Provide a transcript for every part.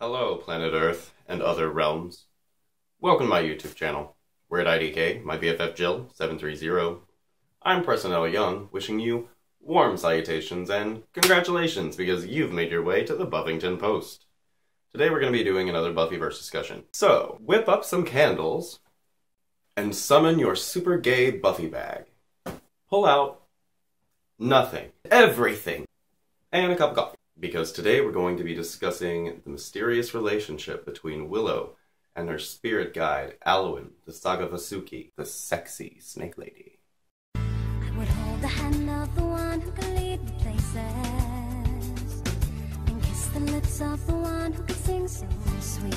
Hello, planet Earth and other realms. Welcome to my YouTube channel. We're at IDK, my BFF Jill, 730. I'm Prestonella Young, wishing you warm salutations and congratulations because you've made your way to the Buffington Post. Today we're going to be doing another Buffyverse discussion. So, whip up some candles and summon your super gay Buffy bag. Pull out nothing, everything, and a cup of coffee. Because today we're going to be discussing the mysterious relationship between Willow and her spirit guide, Alawin, the Saga Vasuki, the sexy snake lady. I would hold the hand of the one who could lead me places, and kiss the lips of the one who could sing so sweet.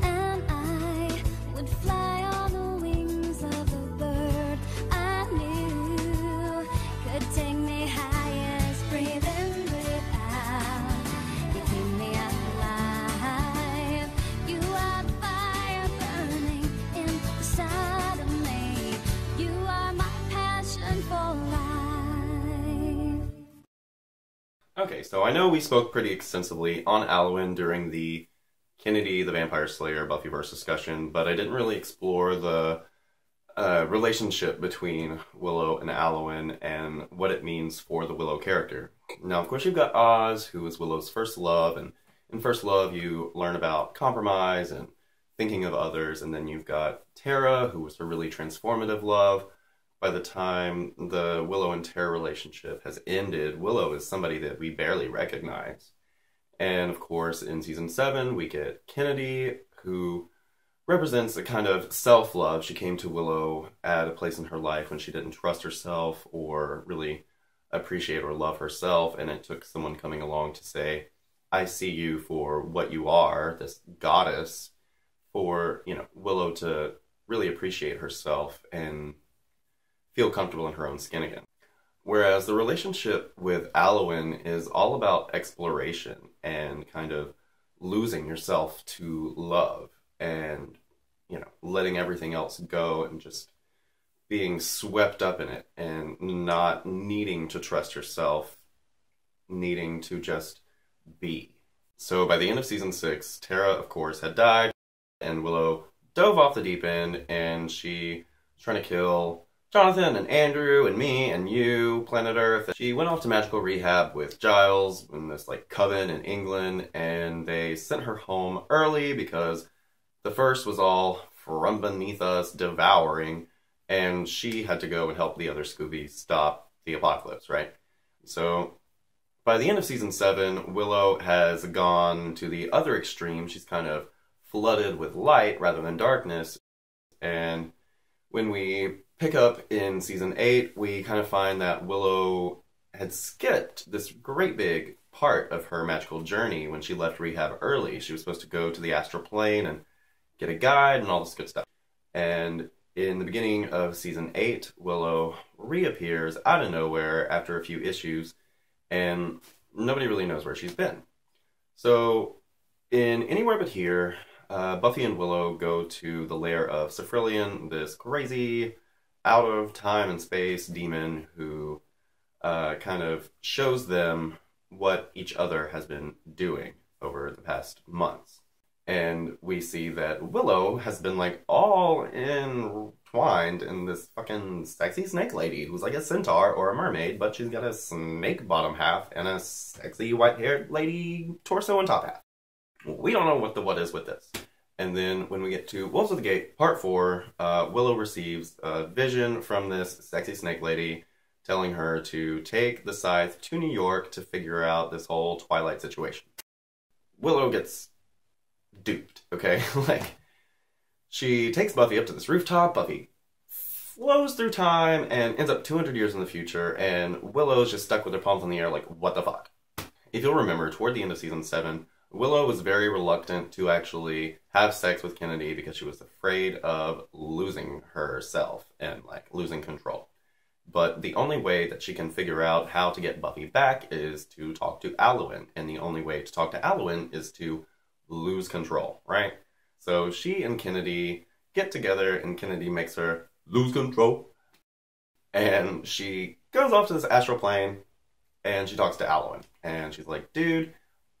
And I would fly on the wings of a bird I knew could take me high. Breathe in, breathe out. You keep me alive. You are the fire burning inside of me. You are my passion for life. Okay, so I know we spoke pretty extensively on Alawin during the Kennedy the Vampire Slayer Buffyverse discussion, but I didn't really explore the relationship between Willow and Alawin and what it means for the Willow character. Now, of course, you've got Oz, who is Willow's first love, and in First Love you learn about compromise and thinking of others, and then you've got Tara, who was her really transformative love. By the time the Willow and Tara relationship has ended, Willow is somebody that we barely recognize. And of course, in Season 7, we get Kennedy, who represents a kind of self-love. She came to Willow at a place in her life when she didn't trust herself or really appreciate or love herself, and it took someone coming along to say, I see you for what you are, this goddess, for, Willow to really appreciate herself and feel comfortable in her own skin again. Whereas the relationship with Alawin is all about exploration and kind of losing yourself to love. And, letting everything else go and just being swept up in it and not needing to trust yourself, needing to just be. So by the end of Season 6, Tara, of course, had died, and Willow dove off the deep end, and she was trying to kill Jonathan and Andrew and me and you, Planet Earth. She went off to magical rehab with Giles in this, coven in England, and they sent her home early because the first was all from beneath us, devouring, and she had to go and help the other Scoobies stop the apocalypse, right? So, by the end of Season 7, Willow has gone to the other extreme. She's kind of flooded with light rather than darkness, and when we pick up in Season 8, we kind of find that Willow had skipped this great big part of her magical journey when she left rehab early. She was supposed to go to the Astral plane and get a guide and all this good stuff. And in the beginning of Season 8, Willow reappears out of nowhere after a few issues, and nobody really knows where she's been. So, in Anywhere But Here, Buffy and Willow go to the lair of Sifrillian, this crazy, out of time and space demon who kind of shows them what each other has been doing over the past months. And we see that Willow has been, all entwined in this fucking sexy snake lady who's like a centaur or a mermaid, but she's got a snake bottom half and a sexy white-haired lady torso and top half. We don't know what the what is with this. And then when we get to Wolves of the Gate, Part 4, Willow receives a vision from this sexy snake lady telling her to take the scythe to New York to figure out this whole Twilight situation. Willow gets duped, okay? She takes Buffy up to this rooftop, Buffy flows through time and ends up 200 years in the future, and Willow's just stuck with her palms in the air what the fuck? If you'll remember, toward the end of Season 7, Willow was very reluctant to actually have sex with Kennedy because she was afraid of losing herself and, losing control. But the only way that she can figure out how to get Buffy back is to talk to Alawin, and the only way to talk to Alawin is to lose control, right? So she and Kennedy get together, and Kennedy makes her lose control. And she goes off to this astral plane, and she talks to Alawin. And she's like, dude,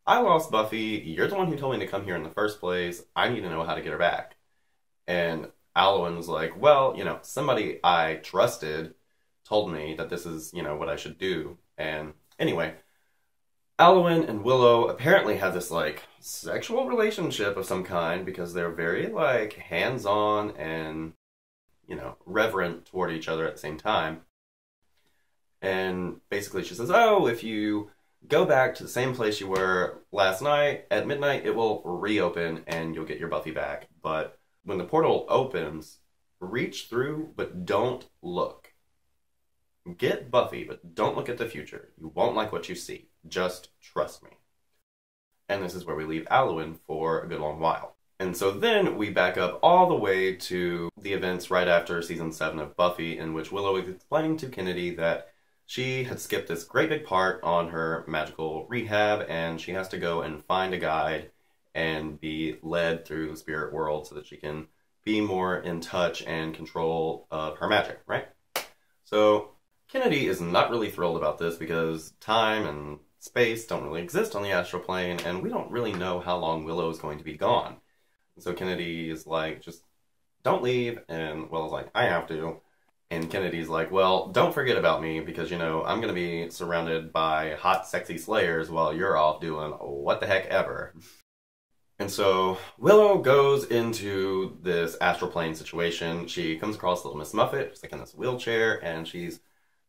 I lost Buffy. You're the one who told me to come here in the first place. I need to know how to get her back. And Alawin was like, well, somebody I trusted told me that this is, what I should do. And anyway, Alawin and Willow apparently have this, like, sexual relationship of some kind because they're very, like, hands-on and, reverent toward each other at the same time. And basically she says, oh, if you go back to the same place you were last night at midnight, it will reopen and you'll get your Buffy back. But when the portal opens, reach through, but don't look. Get Buffy, but don't look at the future. You won't like what you see. Just trust me. And this is where we leave Alawin for a good long while. And so then we back up all the way to the events right after season 7 of Buffy, in which Willow is explaining to Kennedy that she had skipped this great big part on her magical rehab, and she has to go and find a guide and be led through the spirit world so that she can be more in touch and control of her magic, right? So Kennedy is not really thrilled about this because time and space don't really exist on the astral plane, and we don't really know how long Willow is going to be gone. So Kennedy is like, just don't leave, and Willow's like, I have to. And Kennedy's like, well, don't forget about me because, I'm going to be surrounded by hot, sexy slayers while you're off doing what the heck ever. And so Willow goes into this astral plane situation. She comes across little Miss Muffet, who's like in this wheelchair, and she's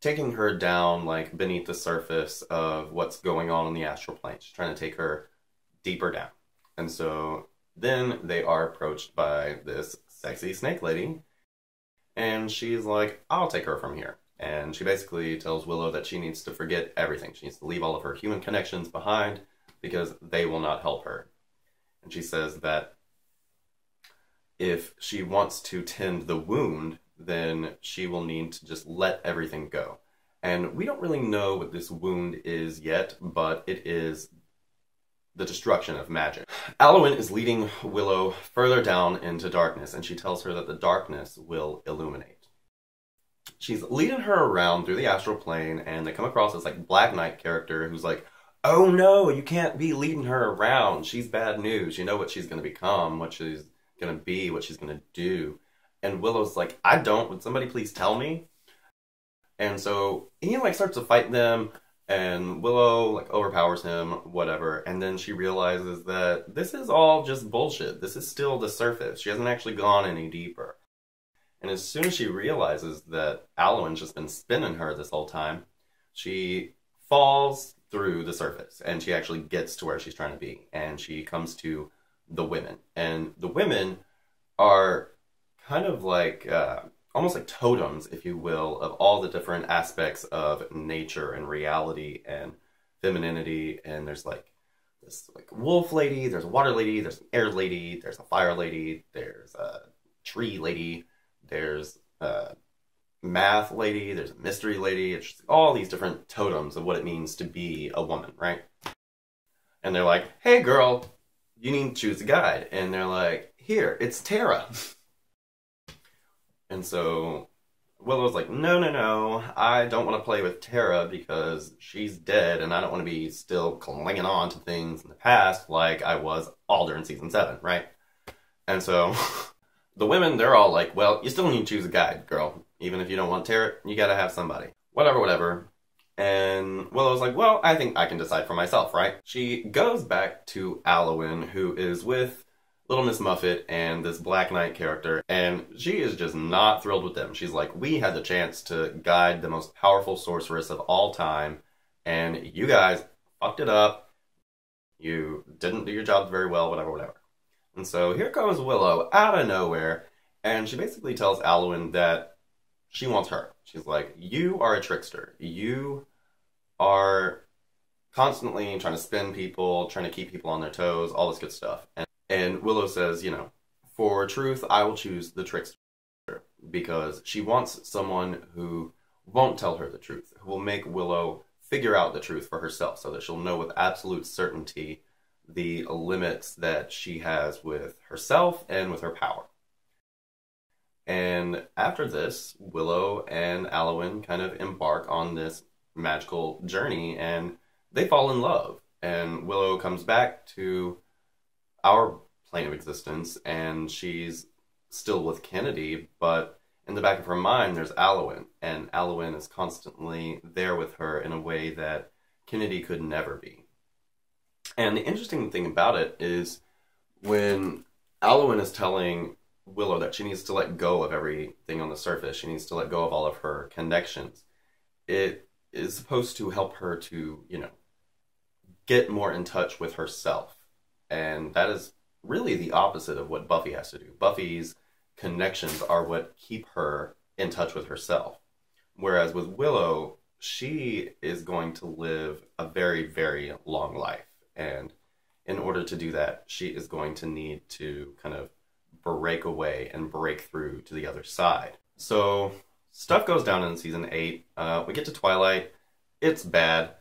taking her down, like, beneath the surface of what's going on in the astral plane. She's trying to take her deeper down. And so then they are approached by this sexy snake lady, and she's like, I'll take her from here. And she basically tells Willow that she needs to forget everything. She needs to leave all of her human connections behind because they will not help her. And she says that if she wants to tend the wound, then she will need to just let everything go. And we don't really know what this wound is yet, but it is the destruction of magic. Alawin is leading Willow further down into darkness, and she tells her that the darkness will illuminate. She's leading her around through the astral plane, and they come across this, like, Black Knight character who's like, oh no, you can't be leading her around. She's bad news. You know what she's going to become, what she's going to be, what she's going to do. And Willow's like, I don't. Would somebody please tell me? And so he, like, starts to fight them, and Willow, like, overpowers him, whatever. And then she realizes that this is all just bullshit. This is still the surface. She hasn't actually gone any deeper. And as soon as she realizes that Alawin's just been spinning her this whole time, she falls through the surface, and she actually gets to where she's trying to be. And she comes to the women. And the women are kind of like, almost like totems, if you will, of all the different aspects of nature and reality and femininity. And there's, like, this, like, wolf lady, there's a water lady, there's an air lady, there's a fire lady, there's a tree lady, there's a math lady, there's a mystery lady. It's just all these different totems of what it means to be a woman, right? And they're like, hey girl, you need to choose a guide. And they're like, here, it's Tara. And so Willow's like, no, I don't want to play with Tara because she's dead, and I don't want to be still clinging on to things in the past like I was all during season 7, right? And so the women, they're all like, well, you still need to choose a guide, girl. Even if you don't want Tara, you gotta have somebody. Whatever. And Willow's like, well, I think I can decide for myself, right? She goes back to Alawin, who is with Little Miss Muffet and this Black Knight character, and she is just not thrilled with them. She's like, we had the chance to guide the most powerful sorceress of all time, and you guys fucked it up. You didn't do your job very well, whatever. And so here comes Willow out of nowhere, and she basically tells Alawin that she wants her. She's like, you are a trickster. You are constantly trying to spin people, trying to keep people on their toes, all this good stuff. And Willow says, for truth, I will choose the trickster, because she wants someone who won't tell her the truth, who will make Willow figure out the truth for herself so that she'll know with absolute certainty the limits that she has with herself and with her power. And after this, Willow and Alawin kind of embark on this magical journey, and they fall in love. And Willow comes back to our plane of existence, and she's still with Kennedy, but in the back of her mind, there's Alawin, and Alawin is constantly there with her in a way that Kennedy could never be. And the interesting thing about it is when Alawin is telling Willow that she needs to let go of everything on the surface, she needs to let go of all of her connections, it is supposed to help her to, get more in touch with herself. And that is really the opposite of what Buffy has to do. Buffy's connections are what keep her in touch with herself. Whereas with Willow, she is going to live a very, very long life. And in order to do that, she is going to need to kind of break away and break through to the other side. So stuff goes down in season 8. We get to Twilight. It's bad.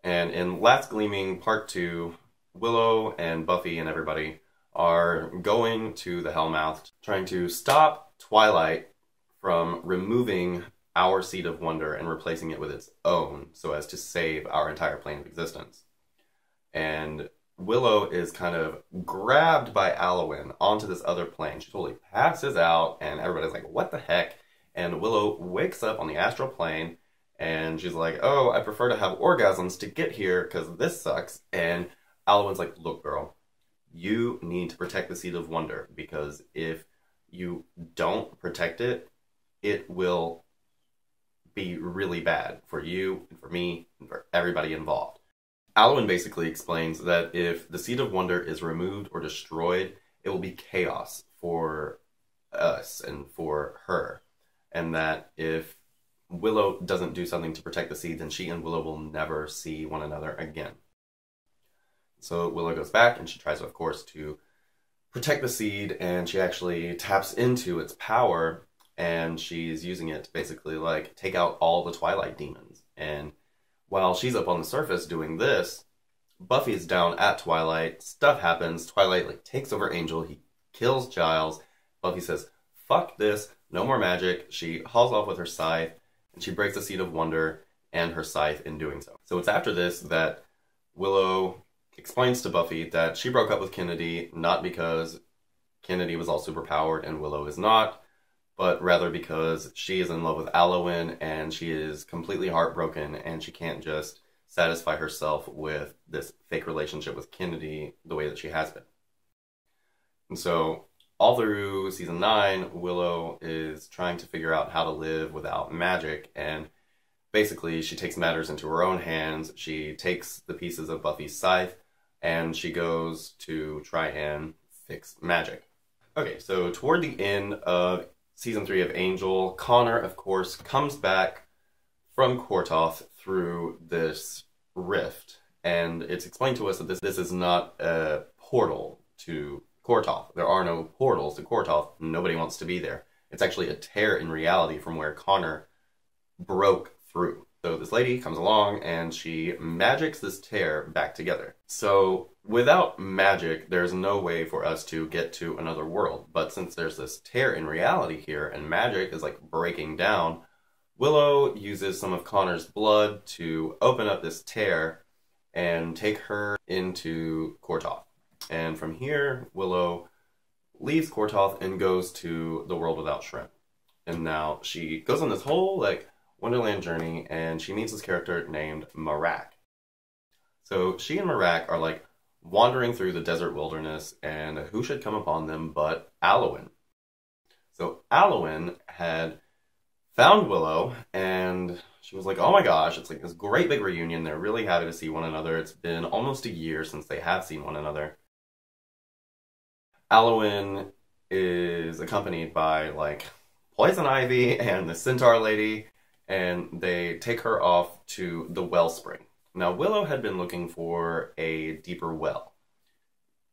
And in Last Gleaming Part 2, Willow and Buffy and everybody are going to the Hellmouth, trying to stop Twilight from removing our Seed of Wonder and replacing it with its own, so as to save our entire plane of existence. And Willow is kind of grabbed by Alawin onto this other plane. She totally passes out, and everybody's like, what the heck? And Willow wakes up on the astral plane, and she's like, oh, I prefer to have orgasms to get here, because this sucks. And Alawin's like, look, girl, you need to protect the Seed of Wonder, because if you don't protect it, it will be really bad for you, and for me, and for everybody involved. Alawin basically explains that if the Seed of Wonder is removed or destroyed, it will be chaos for us and for her. And that if Willow doesn't do something to protect the seed, then she and Willow will never see one another again. So Willow goes back and she tries, of course, to protect the seed, and she actually taps into its power, and she's using it to basically take out all the Twilight demons. And while she's up on the surface doing this, Buffy's down at Twilight. Stuff happens. Twilight takes over Angel. He kills Giles. Buffy says, fuck this. No more magic. She hauls off with her scythe, and she breaks the Seed of Wonder and her scythe in doing so. So it's after this that Willow explains to Buffy that she broke up with Kennedy not because Kennedy was all superpowered and Willow is not, but rather because she is in love with Alawin, and she is completely heartbroken, and she can't just satisfy herself with this fake relationship with Kennedy the way that she has been. And so all through season 9, Willow is trying to figure out how to live without magic, and basically she takes matters into her own hands. She takes the pieces of Buffy's scythe, and she goes to try and fix magic. Okay, so toward the end of Season 3 of Angel, Connor, of course, comes back from Kortoth through this rift. And it's explained to us that this is not a portal to Kortoth. There are no portals to Kortoth. Nobody wants to be there. It's actually a tear in reality from where Connor broke through. So this lady comes along and she magics this tear back together. So without magic, there's no way for us to get to another world. But since there's this tear in reality here and magic is breaking down, Willow uses some of Connor's blood to open up this tear and take her into Kortoth. And from here, Willow leaves Kortoth and goes to the world without Shrimp. And now she goes on this whole Wonderland journey, and she meets this character named Marak. So she and Marak are wandering through the desert wilderness, and who should come upon them but Alawin. So Alawin had found Willow, and she was like, oh my gosh, it's this great big reunion. They're really happy to see one another. It's been almost a year since they have seen one another. Alawin is accompanied by Poison Ivy and the Centaur Lady, and they take her off to the wellspring. Now, Willow had been looking for a deeper well,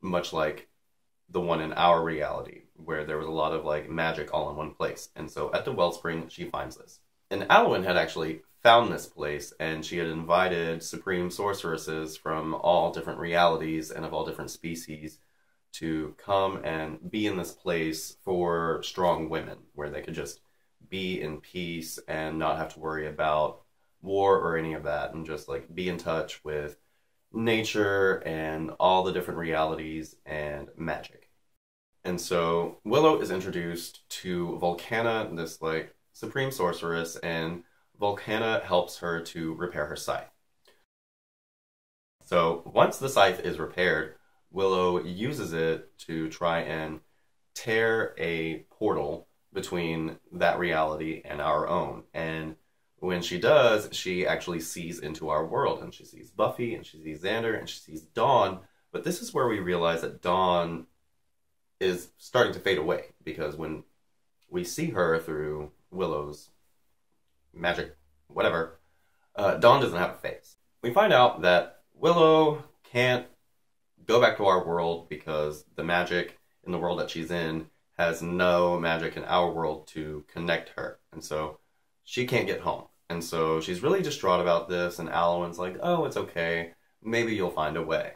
much like the one in our reality, where there was a lot of magic all in one place. And so at the wellspring, she finds this. And Alawin had actually found this place, and she had invited supreme sorceresses from all different realities and of all different species to come and be in this place for strong women, where they could just be in peace and not have to worry about war or any of that, and just be in touch with nature and all the different realities and magic. And so Willow is introduced to Volcana, this like supreme sorceress, and Volcana helps her to repair her scythe. So once the scythe is repaired, Willow uses it to try and tear a portal between that reality and our own. And when she does, she actually sees into our world, and she sees Buffy, and she sees Xander, and she sees Dawn. But this is where we realize that Dawn is starting to fade away, because when we see her through Willow's magic, whatever, Dawn doesn't have a face. We find out that Willow can't go back to our world because the magic in the world that she's in has no magic in our world to connect her. And so she can't get home. And so she's really distraught about this, and Alawin's like, oh, it's okay. Maybe you'll find a way.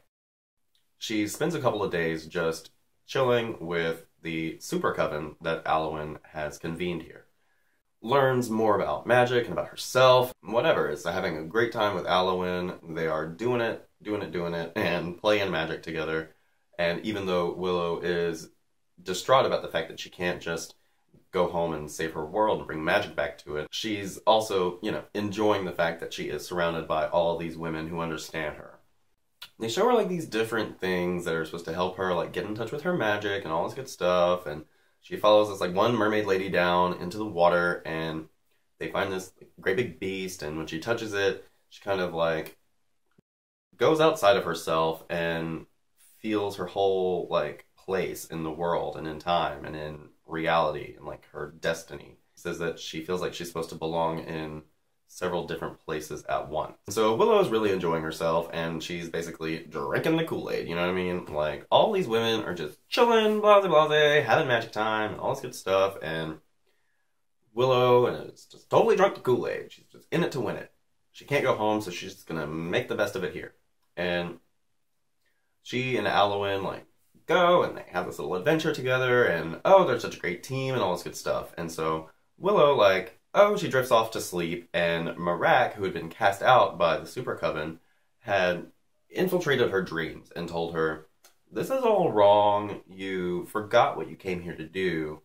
She spends a couple of days just chilling with the super coven that Alawin has convened here. Learns more about magic and about herself, whatever. Is having a great time with Alawin. They are doing it, and playing magic together. And even though Willow is distraught about the fact that she can't just go home and save her world and bring magic back to it, she's also, enjoying the fact that she is surrounded by all these women who understand her. They show her like these different things that are supposed to help her like get in touch with her magic and all this good stuff, and she follows this like one mermaid lady down into the water, and they find this great big beast, and when she touches it, she kind of like goes outside of herself and feels her whole like place in the world and in time and in reality and like her destiny. She says that she feels like she's supposed to belong in several different places at once. So Willow is really enjoying herself, and she's basically drinking the Kool-Aid, you know what I mean? Like, all these women are just chilling, blase, having magic time, and all this good stuff, and Willow is just totally drunk the Kool-Aid. She's just in it to win it. She can't go home, so she's just gonna make the best of it here. And she and Alawin, like, go, and they have this little adventure together, and, oh, they're such a great team, and all this good stuff. And so Willow, like, she drifts off to sleep, and Marak, who had been cast out by the Super Coven, had infiltrated her dreams and told her, this is all wrong, you forgot what you came here to do.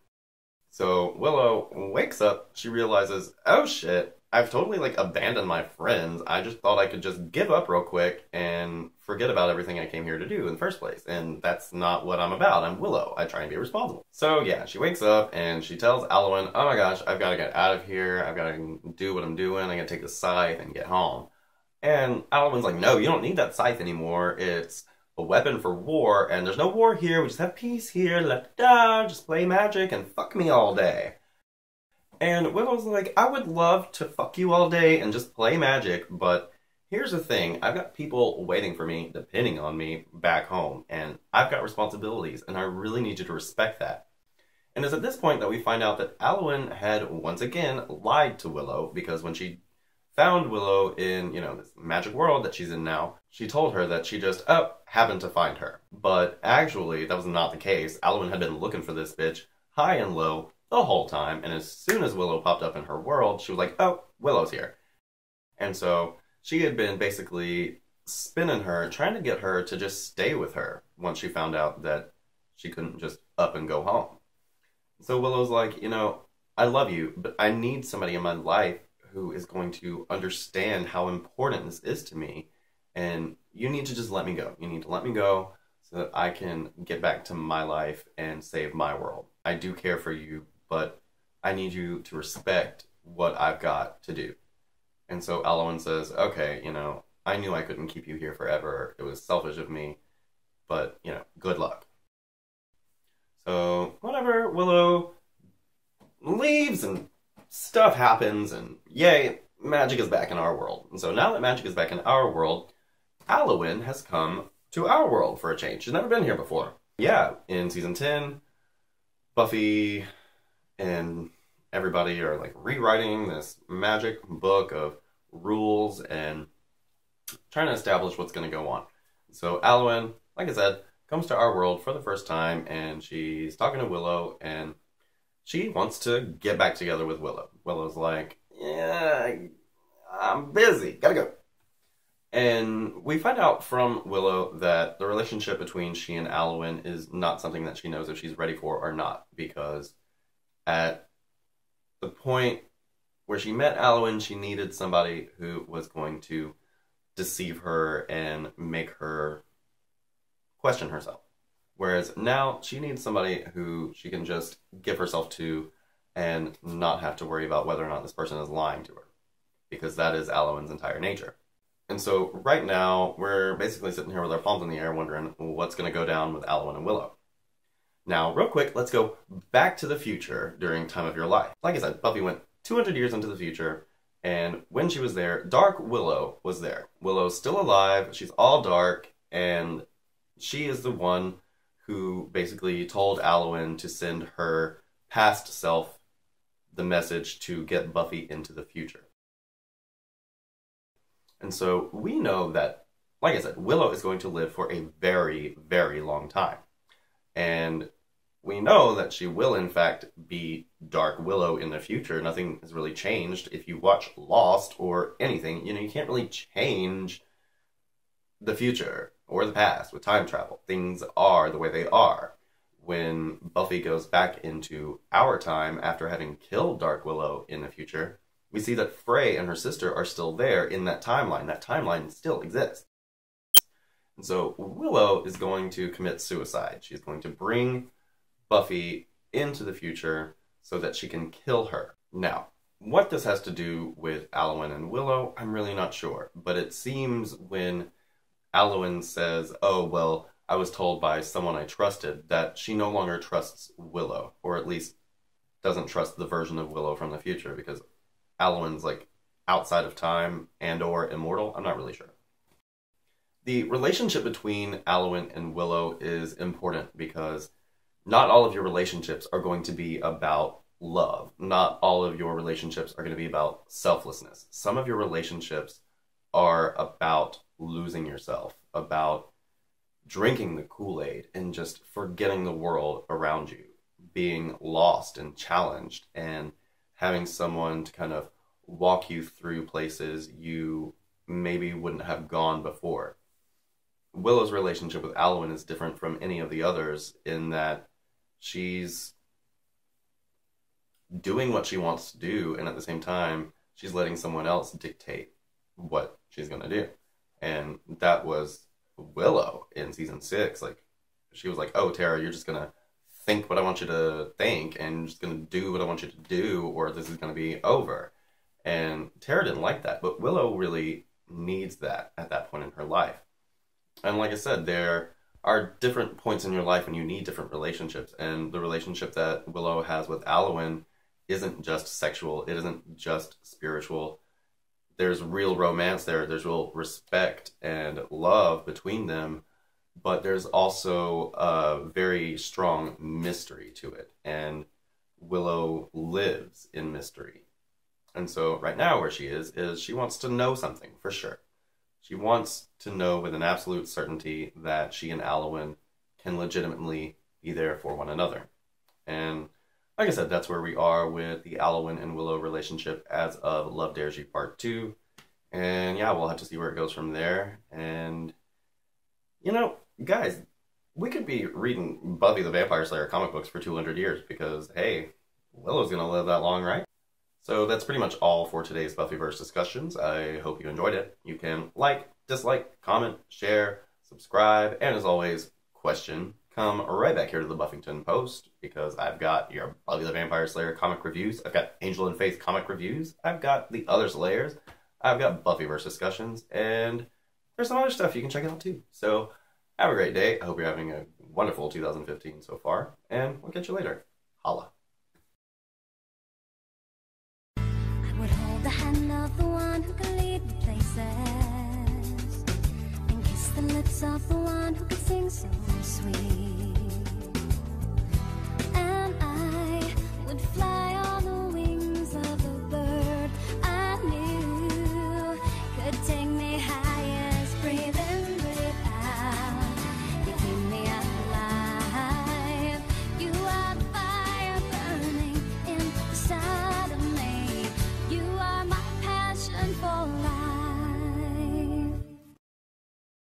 So Willow wakes up, she realizes, oh shit, I've totally like abandoned my friends. I just thought I could just give up real quick and forget about everything I came here to do in the first place. And that's not what I'm about. I'm Willow. I try and be responsible. So yeah, she wakes up and she tells Alawin, oh my gosh, I've got to get out of here. I've got to do what I'm doing. I got to take the scythe and get home. And Alawin's like, no, you don't need that scythe anymore. It's a weapon for war, and there's no war here. We just have peace here. Just play magic and fuck me all day. And Willow's like, I would love to fuck you all day and just play magic, but here's the thing. I've got people waiting for me, depending on me, back home, and I've got responsibilities, and I really need you to respect that. And it's at this point that we find out that Alawin had once again lied to Willow, because when she found Willow in, this magic world that she's in now, she told her that she just, happened to find her. But actually, that was not the case. Alawin had been looking for this bitch high and low the whole time, and as soon as Willow popped up in her world, she was like, oh, Willow's here. And so she had been basically spinning her, trying to get her to just stay with her once she found out that she couldn't just up and go home. So Willow's like, I love you, but I need somebody in my life who is going to understand how important this is to me, and you need to just let me go. You need to let me go so that I can get back to my life and save my world. I do care for you, but I need you to respect what I've got to do. And so Alawin says, okay, I knew I couldn't keep you here forever. It was selfish of me, but, good luck. So, whatever, Willow leaves and stuff happens, and yay, magic is back in our world. And so now that magic is back in our world, Alawin has come to our world for a change. She's never been here before. Yeah, in season 10, Buffy and everybody are like rewriting this magic book of rules and trying to establish what's going to go on. So Alawin, like I said, comes to our world for the first time, and she's talking to Willow, and she wants to get back together with Willow. Willow's like, yeah, I'm busy, gotta go. And we find out from Willow that the relationship between she and Alawin is not something that she knows if she's ready for or not, because at the point where she met Alawin, she needed somebody who was going to deceive her and make her question herself. Whereas now she needs somebody who she can just give herself to and not have to worry about whether or not this person is lying to her, because that is Alawin's entire nature. And so right now, we're basically sitting here with our palms in the air wondering what's going to go down with Alawin and Willow. Now, real quick, let's go back to the future during Time of Your Life. Like I said, Buffy went 200 years into the future, and when she was there, Dark Willow was there. Willow's still alive, she's all dark, and she is the one who basically told Alawin to send her past self the message to get Buffy into the future. And so we know that, like I said, Willow is going to live for a very, very long time. And we know that she will, in fact, be Dark Willow in the future. Nothing has really changed. If you watch Lost or anything, you can't really change the future or the past with time travel. Things are the way they are. When Buffy goes back into our time after having killed Dark Willow in the future, we see that Frey and her sister are still there in that timeline. That timeline still exists. And so Willow is going to commit suicide. She's going to bring Buffy into the future so that she can kill her. Now, what this has to do with Alawin and Willow, I'm really not sure. But it seems when Alawin says, oh, well, I was told by someone I trusted, that she no longer trusts Willow, or at least doesn't trust the version of Willow from the future, because Alawin's like outside of time and or immortal. I'm not really sure. The relationship between Alawin and Willow is important because not all of your relationships are going to be about love. Not all of your relationships are going to be about selflessness. Some of your relationships are about losing yourself, about drinking the Kool-Aid and just forgetting the world around you, being lost and challenged, and having someone to kind of walk you through places you maybe wouldn't have gone before. Willow's relationship with Alawin is different from any of the others in that she's doing what she wants to do, and at the same time, she's letting someone else dictate what she's going to do. And that was Willow in season 6. Like, she was like, oh, Tara, you're just going to think what I want you to think and just going to do what I want you to do, or this is going to be over. And Tara didn't like that, but Willow really needs that at that point in her life. And like I said, there are different points in your life when you need different relationships, and the relationship that Willow has with Alawin isn't just sexual, it isn't just spiritual. There's real romance there, there's real respect and love between them, but there's also a very strong mystery to it, and Willow lives in mystery. And so right now where she is she wants to know something for sure. She wants to know with an absolute certainty that she and Alawin can legitimately be there for one another. And like I said, that's where we are with the Alawin and Willow relationship as of Love Dares You Part 2. And yeah, we'll have to see where it goes from there. And, guys, we could be reading Buffy the Vampire Slayer comic books for 200 years because, hey, Willow's going to live that long, right? So that's pretty much all for today's Buffyverse discussions. I hope you enjoyed it. You can like, dislike, comment, share, subscribe, and as always, question. Come right back here to the Buffington Post because I've got your Buffy the Vampire Slayer comic reviews. I've got Angel and Faith comic reviews. I've got the other Slayers. I've got Buffyverse discussions, and there's some other stuff you can check out too. So have a great day. I hope you're having a wonderful 2015 so far, and we'll catch you later. Holla. Would hold the hand of the one who could lead me places, and kiss the lips of the one who could sing so sweet.